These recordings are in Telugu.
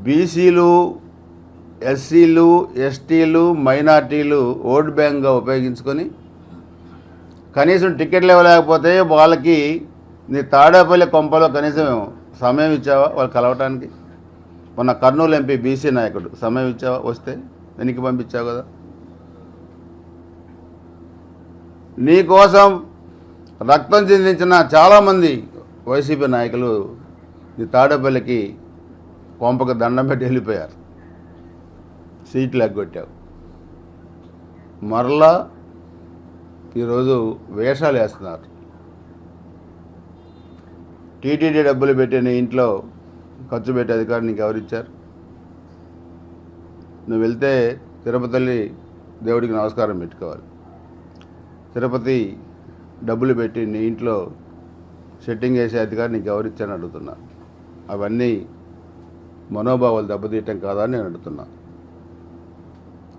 బీసీలు, ఎస్సీలు, ఎస్టీలు, మైనార్టీలు ఓట్ బ్యాంక్గా ఉపయోగించుకొని కనీసం టికెట్లు ఇవ్వలేకపోతే వాళ్ళకి నీ తాడేపల్లి కొంపలో కనీసం సమయం ఇచ్చావా వాళ్ళు కలవటానికి? మొన్న కర్నూలు ఎంపీ బీసీ నాయకుడు సమయం ఇచ్చావా? వస్తే వెనక్కి పంపించావు కదా. నీకోసం రక్తం చిందించిన చాలామంది వైసీపీ నాయకులు నీ తాడేపల్లికి కొంపకు దండం పెట్టి వెళ్ళిపోయారు. సీట్లు ఎగ్గొట్టావు. మరలా ఈరోజు వేషాలు వేస్తున్నారు. టీటీడీ డబ్బులు పెట్టి నీ ఇంట్లో ఖర్చు పెట్టే అధికారం నీకు ఎవరిచ్చారు? నువ్వు వెళ్తే తిరుపతి దేవుడికి నమస్కారం పెట్టుకోవాలి. తిరుపతి డబ్బులు పెట్టి నీ ఇంట్లో సెట్టింగ్ వేసే అధికారం నీకు ఎవరిచ్చారని అడుగుతున్నా. అవన్నీ మనోభావాలు దెబ్బతీయటం కాదా అని నేను అడుగుతున్నా.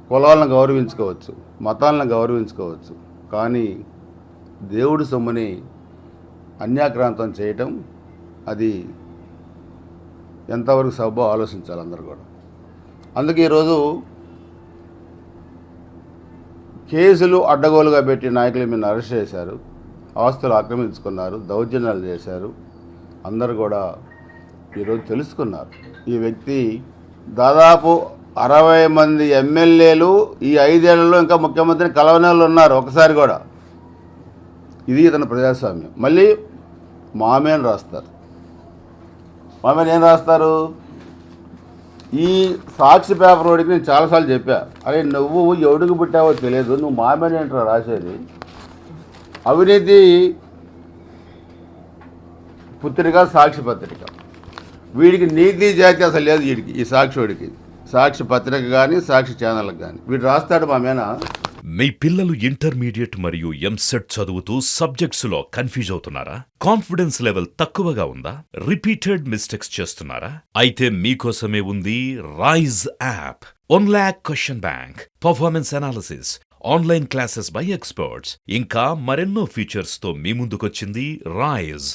కులాలను గౌరవించుకోవచ్చు, మతాలను గౌరవించుకోవచ్చు, కానీ దేవుడి సొమ్ముని అన్యాక్రాంతం చేయటం అది ఎంతవరకు సబ్బో ఆలోచించాలి అందరూ కూడా. అందుకే ఈరోజు కేసులు అడ్డగోలుగా పెట్టి నాయకులు మీద అరెస్ట్ చేశారు, ఆస్తులు ఆక్రమించుకున్నారు, దౌర్జన్యాలు చేశారు. అందరూ కూడా ఈరోజు తెలుసుకున్నారు ఈ వ్యక్తి దాదాపు 60 మంది ఎమ్మెల్యేలు ఈ 5 ఏళ్లలో ఇంకా ముఖ్యమంత్రిని కలవని వాళ్ళు ఉన్నారు ఒకసారి కూడా. ఇది ఇతని ప్రజాస్వామ్యం. మళ్ళీ మామేని రాస్తారు. మామేని ఏం రాస్తారు? ఈ సాక్షి పేపర్ వాడికి నేను చాలాసార్లు చెప్పా, అరే నువ్వు ఎవడికి పుట్టావో తెలియదు, నువ్వు మామేని ఏంట్రా రాసేది? అవినీతి పుత్రిక, సాక్షి పత్రిక. వీడికి నీతి జాతి అసలు లేదు. వీడికి ఈ సాక్షివాడికి సాక్షి పత్రిక కానీ సాక్షి ఛానల్కి కానీ వీడు రాస్తాడు మామేనా. మీ పిల్లలు ఇంటర్మీడియట్ మరియు ఎంసెట్ చదువుతూ సబ్జెక్ట్స్లో కన్ఫ్యూజ్ అవుతున్నారా? కాన్ఫిడెన్స్ లెవెల్ తక్కువగా ఉందా? రిపీటెడ్ మిస్టేక్స్ చేస్తున్నారా? అయితే మీకోసమే ఉంది Rise app. 1 lakh question bank, performance analysis, online classes by experts, ఇంకా మరెన్నో ఫీచర్స్ తో మీ ముందుకొచ్చింది Rise.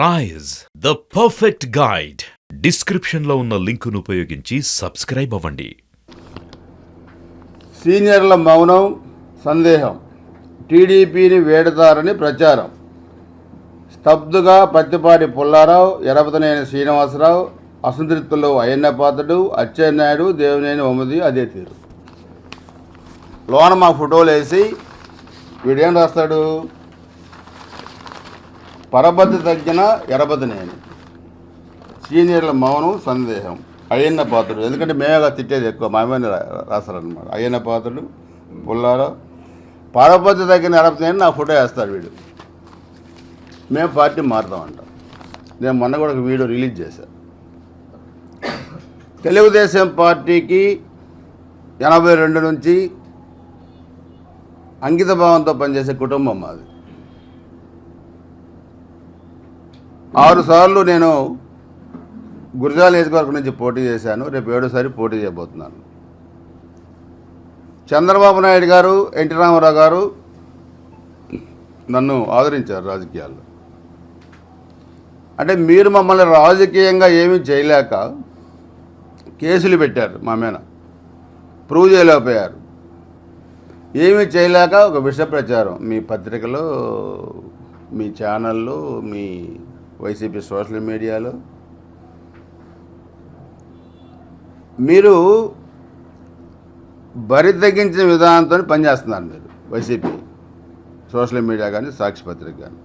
Rise, the perfect guide. Description లో ఉన్న లింకును ఉపయోగించి సబ్స్క్రైబ్ అవ్వండి. సీనియర్ల మౌనం, సందేహం. టీడీపీని వేడతారని ప్రచారం. స్తబ్దుగా పత్తిపాటి పుల్లారావు, ఎరపతనేని శ్రీనివాసరావు, అసంతృప్తులు అయ్యన్నపాత్రుడు, అచ్చెన్నాయుడు, దేవినేని వమది అదే తీరు. లోన మా ఫోటోలు వేసి వీడేం రాస్తాడు? పరపతి తగ్గిన ఎరపతనేని, సీనియర్ల మౌనం, సందేహం, అయ్యన్న పాత్రుడు. ఎందుకంటే మేమేగా తిట్టేది ఎక్కువ, మేమే రాస్తారనమాట. అయ్యన్న పాత్రుడు, పుల్లారావు, పరపతి తగ్గిన ఎరపతనేని నా ఫోటో వేస్తాడు వీడు. మేము పార్టీ మారుతామంట. నేను మొన్న కూడా ఒక వీడియో రిలీజ్ చేశాను. తెలుగుదేశం పార్టీకి 82 నుంచి అంకిత భావంతో పనిచేసే కుటుంబం మాది. 6 సార్లు నేను గురజాల నియోజకవర్గం నుంచి పోటీ చేశాను. రేపు 7సారి పోటీ చేయబోతున్నాను. చంద్రబాబు నాయుడు గారు, ఎన్టీ రామారావు గారు నన్ను ఆదరించారు రాజకీయాల్లో. అంటే మీరు మమ్మల్ని రాజకీయంగా ఏమీ చేయలేక కేసులు పెట్టారు, మా మీద ప్రూవ్ చేయలేకపోయారు. ఏమీ చేయలేక ఒక విష ప్రచారం మీ పత్రికలో, మీ ఛానల్లో, మీ వైసీపీ సోషల్ మీడియాలో. మీరు బరి తగ్గించిన విధానంతో పనిచేస్తున్నారు. మీరు వైసీపీ సోషల్ మీడియా కానీ సాక్షి పత్రిక కానీ.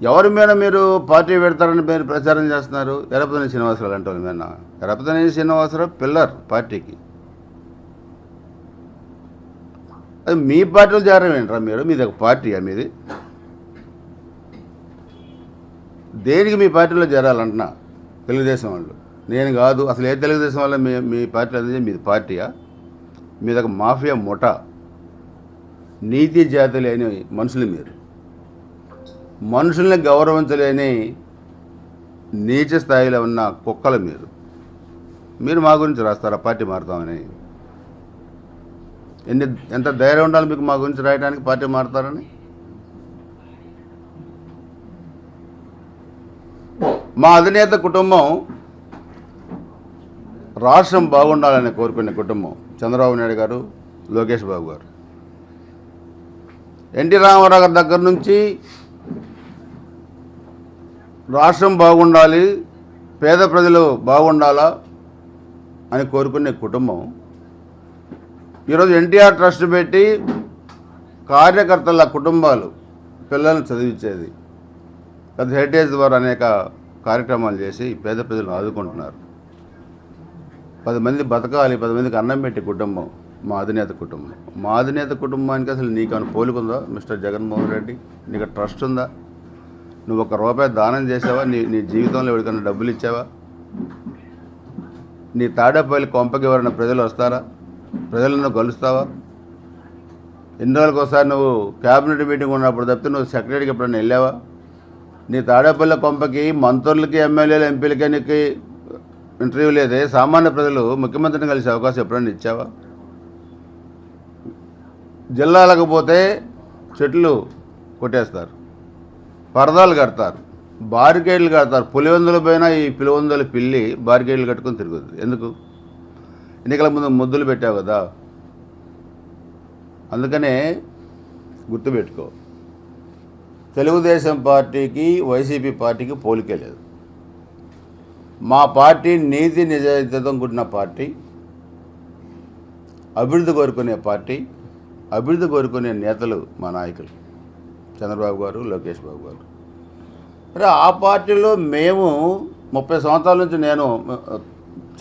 ఎవరి మీద మీరు పార్టీ పెడతారని మీరు ప్రచారం చేస్తున్నారు? ఎరపతనేని శ్రీనివాసరావు అంటే వాళ్ళ మీద. ఎరపతనేని శ్రీనివాసరావు పిల్లర్ పార్టీకి. అది మీ పార్టీలో చేరడం ఏంట్రా మీరు? మీది ఒక పార్టీయా మీది? దేనికి మీ పార్టీలో చేరాలంటున్నా? తెలుగుదేశం వాళ్ళు. నేను కాదు అసలు. ఏ తెలుగుదేశం వల్ల మీ పార్టీలో అనేది మీది పార్టీయా? మీది ఒక మాఫియా ముఠా, నీతి జాతి లేని మనుషులు మీరు. మనుషుల్ని గౌరవించలేని నీచ స్థాయిలో ఉన్న కుక్కలు మీరు. మీరు మా గురించి రాస్తారా పార్టీ మారుతామని? ఎంత ధైర్యం ఉండాలి మీకు మా గురించి రాయడానికి పార్టీ మారుతారని? మా అధినేత కుటుంబం రాష్ట్రం బాగుండాలని కోరుకునే కుటుంబం చంద్రబాబు నాయుడు గారు, లోకేష్ బాబు గారు. ఎన్టీ రామారావు గారి దగ్గర నుంచి రాష్ట్రం బాగుండాలి, పేద ప్రజలు బాగుండాలా అని కోరుకునే కుటుంబం ఈరోజు ఎన్టీఆర్ ట్రస్ట్ పెట్టి కార్యకర్తల కుటుంబాలు పిల్లల్ని చదివించేది, పెద్ద హెరిటేజ్ ద్వారా అనేక కార్యక్రమాలు చేసి పేద ప్రజలను ఆదుకుంటున్నారు. 10 మంది బతకాలి, 10 మందికి అన్నం పెట్టి కుటుంబం మా అధినేత కుటుంబం. మా అధినేత కుటుంబానికి అసలు నీకు ఏమైనా పోలికుందా మిస్టర్ జగన్మోహన్ రెడ్డి? నీకు ట్రస్ట్ ఉందా? నువ్వు ₹1 దానం చేసావా? నీ జీవితంలో ఎవరికైనా డబ్బులు ఇచ్చావా? నీ తాడేపల్లి కొంపకి ఎవరైనా ప్రజలు వస్తారా? ప్రజలను కలుస్తావా? ఎన్ని రోజులకు ఒకసారి నువ్వు క్యాబినెట్ మీటింగ్ ఉన్నప్పుడు తప్పితే నువ్వు సెక్రటరీకి ఎప్పుడైనా వెళ్ళావా? నీ తాడేపల్లి కొంపకి మంత్రులకి, ఎమ్మెల్యేలు, ఎంపీలకి నీకు ఇంటర్వ్యూ లేదే. సామాన్య ప్రజలు ముఖ్యమంత్రిని కలిసే అవకాశం ఎప్పుడైనా ఇచ్చావా? జిల్లాలకు పోతే చెట్లు కొట్టేస్తారు, పరదాలు కడతారు, బారికేడ్లు కడతారు. పులివెందులు పైన ఈ పులివెందుల పిల్లి బారికేడ్లు కట్టుకొని తిరుగుతుంది. ఎందుకు? ఎన్నికల ముందు ముద్దులు పెట్టావు కదా. అందుకనే గుర్తుపెట్టుకో, తెలుగుదేశం పార్టీకి వైసీపీ పార్టీకి పోలికే లేదు. మా పార్టీ నీతి నిజాయితీతో కూడిన పార్టీ, అభివృద్ధి కోరుకునే పార్టీ, అభివృద్ధి కోరుకునే నేతలు మా నాయకులు చంద్రబాబు గారు, లోకేష్ బాబు గారు. మరి ఆ పార్టీలో మేము 30 సంవత్సరాల నుంచి నేను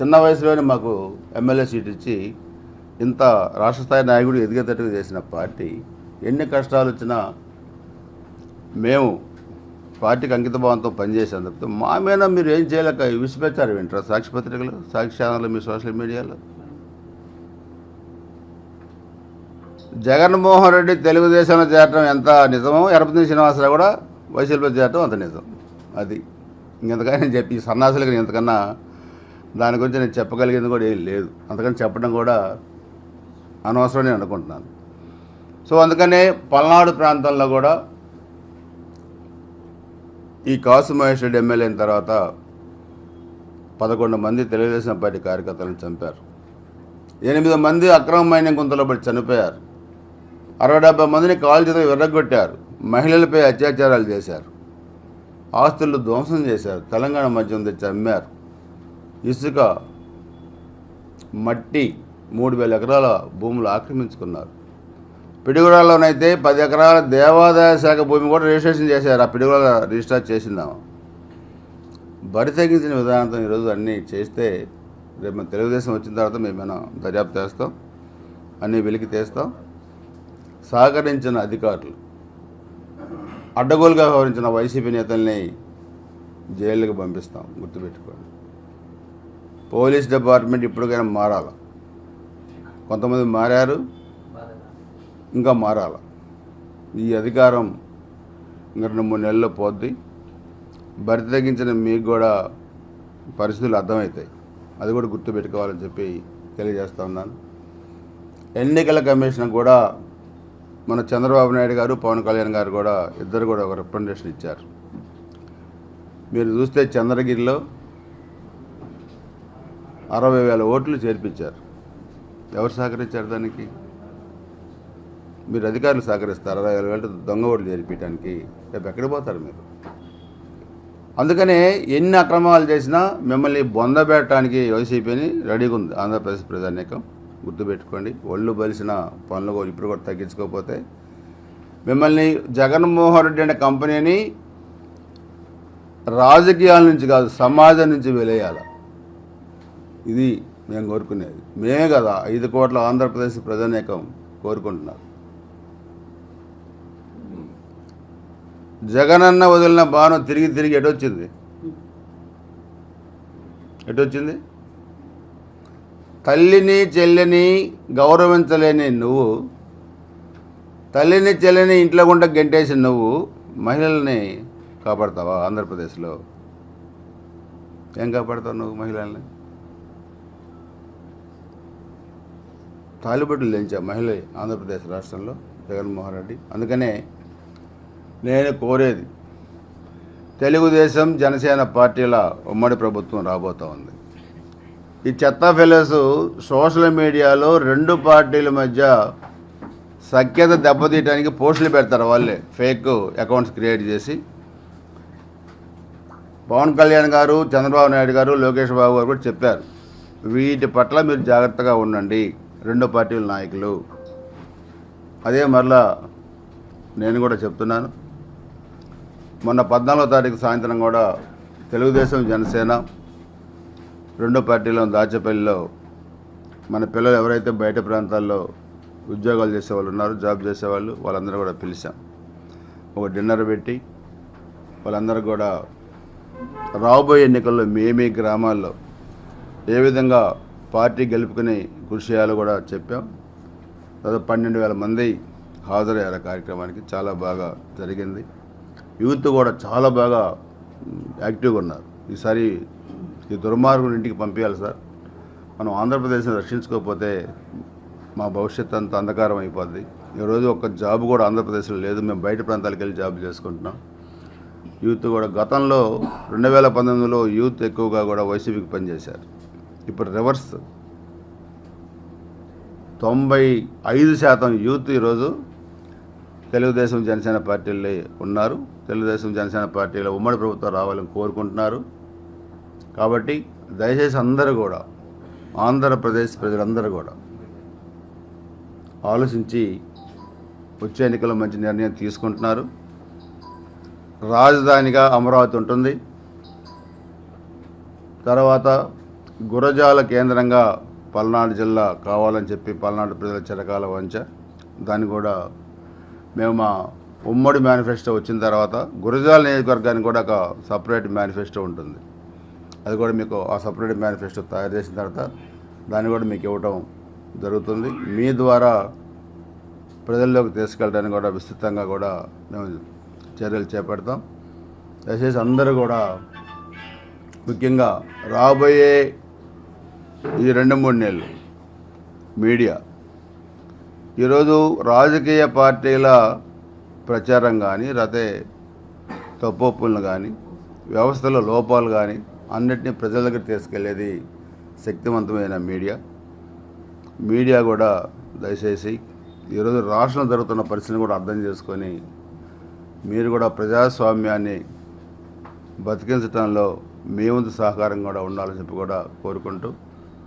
చిన్న వయసులోనే మాకు ఎమ్మెల్యే సీట్ ఇచ్చి ఇంత రాష్ట్ర స్థాయి నాయకుడు ఎదిగేటట్టుగా చేసిన పార్టీ, ఎన్ని కష్టాలు వచ్చినా మేము పార్టీకి అంకితభావంతో పనిచేసాం తప్పితే మా మీద మీరు ఏం చేయలేక విసిపెచ్చారు వింటారా? సాక్షి పత్రికలు, సాక్షి ఛానళ్ళు, మీ సోషల్ మీడియాలో. జగన్మోహన్ రెడ్డి తెలుగుదేశంలో చేరటం ఎంత నిజమో, ఎరపతి శ్రీనివాసరావు కూడా వైసీపీలో చేరటం అంత నిజం. అది ఇంకెంతకన్నా నేను చెప్పి ఈ సన్నాసులకి ఇంతకన్నా దాని గురించి నేను చెప్పగలిగింది కూడా ఏం లేదు. అంతకని చెప్పడం కూడా అనవసరం నేను అనుకుంటున్నాను. సో అందుకనే పల్నాడు ప్రాంతంలో కూడా ఈ కాసు మహేష్ రెడ్డి ఎమ్మెల్యే అయిన తర్వాత 11 మంది తెలుగుదేశం పార్టీ కార్యకర్తలను చంపారు. 8 మంది అక్రమ మైనింగ్ గుంతలో పడి చనిపోయారు. 60-70 మందిని కాలు చేత విర్రగొట్టారు. మహిళలపై అత్యాచారాలు చేశారు. ఆస్తులు ధ్వంసం చేశారు. తెలంగాణ మద్యం తెచ్చి అమ్మారు. ఇసుక, మట్టి 3,000 ఎకరాల భూములు ఆక్రమించుకున్నారు. పిడుగురాల్లోనైతే 10 ఎకరాల దేవాదాయ శాఖ భూమి కూడా రిజిస్ట్రేషన్ చేశారు. ఆ పిడుగురాల రిజిస్టర్ చేసిందాము. బరి తగ్గించిన విధానంతో ఈరోజు అన్నీ చేస్తే రేపు మన తెలుగుదేశం వచ్చిన తర్వాత మేమైనా దర్యాప్తు చేస్తాం, అన్నీ వెలికి తీస్తాం. సహకరించిన అధికారులు, అడ్డగోలుగా వ్యవహరించిన వైసీపీ నేతల్ని జైళ్ళకి పంపిస్తాం. గుర్తుపెట్టుకోండి. పోలీస్ డిపార్ట్మెంట్ ఇప్పటికైనా మారాలి. కొంతమంది మారారు, ఇంకా మారాలి. ఈ అధికారం ఇంకా 2-3 నెలల్లో పోద్ది. బరి తగ్గించిన మీకు కూడా పరిస్థితులు అర్థమవుతాయి. అది కూడా గుర్తుపెట్టుకోవాలని చెప్పి తెలియజేస్తూ ఉన్నాను. ఎన్నికల కమిషన్ కూడా మన చంద్రబాబు నాయుడు గారు, పవన్ కళ్యాణ్ గారు కూడా ఇద్దరు కూడా ఒక రిప్రజెంటేషన్ ఇచ్చారు. మీరు చూస్తే చంద్రగిరిలో 60,000 ఓట్లు చేర్పించారు. ఎవరు సహకరించారు దానికి? మీరు అధికారులు సహకరిస్తారు. 60,000 దొంగ ఓట్లు చేర్పించడానికి. రేపు ఎక్కడికి పోతారు మీరు? అందుకనే ఎన్ని అక్రమాలు చేసినా మిమ్మల్ని బొందబెట్టడానికి వైసీపీని రెడీగా ఉంది ఆంధ్రప్రదేశ్ ప్రజానీకం. గుర్తుపెట్టుకోండి. ఒళ్ళు బలిసిన పనులు కూడా ఇప్పుడు కూడా తగ్గించుకోకపోతే మిమ్మల్ని జగన్మోహన్ రెడ్డి అనే కంపెనీని రాజకీయాల నుంచి కాదు, సమాజం నుంచి వెలేయాలి. ఇది మేము కోరుకునేది. మేమే కదా 5 కోట్ల ఆంధ్రప్రదేశ్ ప్రజానీకం కోరుకుంటున్నారు. జగనన్న వదిలిన బాణం తిరిగి తిరిగి ఎటొచ్చింది? తల్లిని చెల్లిని గౌరవించలేని నువ్వు, తల్లిని చెల్లిని ఇంట్లో గుండా గెంటేసి నువ్వు మహిళల్ని కాపాడతావా? ఆంధ్రప్రదేశ్లో ఏం కాపాడతావు నువ్వు మహిళల్ని? తాలిబొట్టులు తెంచా మహిళ ఆంధ్రప్రదేశ్ రాష్ట్రంలో జగన్మోహన్ రెడ్డి. అందుకనే నేను కోరేది, తెలుగుదేశం జనసేన పార్టీల ఉమ్మడి ప్రభుత్వం రాబోతూ ఉంది. ఈ చెత్త ఫెలోస్ సోషల్ మీడియాలో రెండు పార్టీల మధ్య సఖ్యత దెబ్బతీయడానికి పోస్టులు పెడతారు. వాళ్ళే ఫేక్ అకౌంట్స్ క్రియేట్ చేసి పవన్ కళ్యాణ్ గారు, చంద్రబాబు నాయుడు గారు, లోకేష్ బాబు గారు కూడా చెప్పారు, వీటి పట్ల మీరు జాగ్రత్తగా ఉండండి రెండు పార్టీల నాయకులు. అదే మరలా నేను కూడా చెప్తున్నాను. మొన్న 14వ తారీఖు సాయంత్రం కూడా తెలుగుదేశం, జనసేన రెండు పార్టీలో దాచేపల్లిలో మన పిల్లలు ఎవరైతే బయట ప్రాంతాల్లో ఉద్యోగాలు చేసేవాళ్ళు ఉన్నారో, జాబ్ చేసేవాళ్ళు, వాళ్ళందరూ కూడా పిలిచాం. ఒక డిన్నర్ పెట్టి వాళ్ళందరూ కూడా రాబోయే ఎన్నికల్లో మీ గ్రామాల్లో ఏ విధంగా పార్టీ గెలుపుకుని కృషి చేయాలో కూడా చెప్పాం. దాదాపు 12,000 మంది హాజరయ్యారు కార్యక్రమానికి. చాలా బాగా జరిగింది. యూత్ కూడా చాలా బాగా యాక్టివ్గా ఉన్నారు. ఈసారి ఈ దుర్మార్గుని ఇంటికి పంపించాలి సార్. మనం ఆంధ్రప్రదేశ్ని రక్షించుకోకపోతే మా భవిష్యత్తు అంతా అంధకారం అయిపోద్ది. ఈరోజు ఒక్క జాబ్ కూడా ఆంధ్రప్రదేశ్లో లేదు. మేము బయట ప్రాంతాలకు వెళ్ళి జాబ్ చేసుకుంటున్నాం. యూత్ కూడా గతంలో 2019లో యూత్ ఎక్కువగా కూడా వైసీపీకి పనిచేశారు. ఇప్పుడు రివర్స్, 95% యూత్ ఈరోజు తెలుగుదేశం, జనసేన పార్టీల్లో ఉన్నారు. తెలుగుదేశం, జనసేన పార్టీలో ఉమ్మడి ప్రభుత్వం రావాలని కోరుకుంటున్నారు. కాబట్టి దయచేసి అందరూ కూడా, ఆంధ్రప్రదేశ్ ప్రజలందరూ కూడా ఆలోచించి వచ్చే ఎన్నికల్లో మంచి నిర్ణయం తీసుకుంటున్నారు. రాజధానిగా అమరావతి ఉంటుంది. తర్వాత గురజాల కేంద్రంగా పల్నాడు జిల్లా కావాలని చెప్పి పల్నాడు ప్రజల చిరకాల వంచ. దాన్ని కూడా మేము మా ఉమ్మడి మేనిఫెస్టో వచ్చిన తర్వాత గురజాల నియోజకవర్గానికి కూడా ఒక సపరేట్ మేనిఫెస్టో ఉంటుంది. అది కూడా మీకు ఆ సపరేట్ మేనిఫెస్టో తయారు చేసిన తర్వాత దాన్ని కూడా మీకు ఇవ్వటం జరుగుతుంది. మీ ద్వారా ప్రజల్లోకి తీసుకెళ్ళడానికి కూడా విస్తృతంగా కూడా మేము చర్యలు చేపడతాం. దయచేసి అందరూ కూడా ముఖ్యంగా రాబోయే ఈ 2-3 నెలలు మీడియా ఈరోజు రాజకీయ పార్టీల ప్రచారం కానీ, లేకపోతే తప్పొప్పులను కానీ, వ్యవస్థలో లోపాలు కానీ అన్నిటినీ ప్రజల దగ్గర తీసుకెళ్లేది శక్తివంతమైన మీడియా కూడా దయచేసి ఈరోజు రాష్ట్రంలో జరుగుతున్న పరిస్థితిని కూడా అర్థం చేసుకొని మీరు కూడా ప్రజాస్వామ్యాన్ని బతికించడంలో మీ వంతు సహకారం కూడా ఉండాలని చెప్పి కూడా కోరుకుంటూ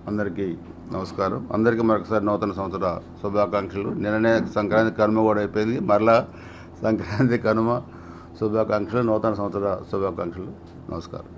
అందరికీ నమస్కారం. అందరికీ మరొకసారి నూతన సంవత్సర శుభాకాంక్షలు. నిన్ననే సంక్రాంతి కనుమ కూడా అయిపోయింది. మరలా సంక్రాంతి కనుమ శుభాకాంక్షలు, నూతన సంవత్సర శుభాకాంక్షలు. నమస్కారం.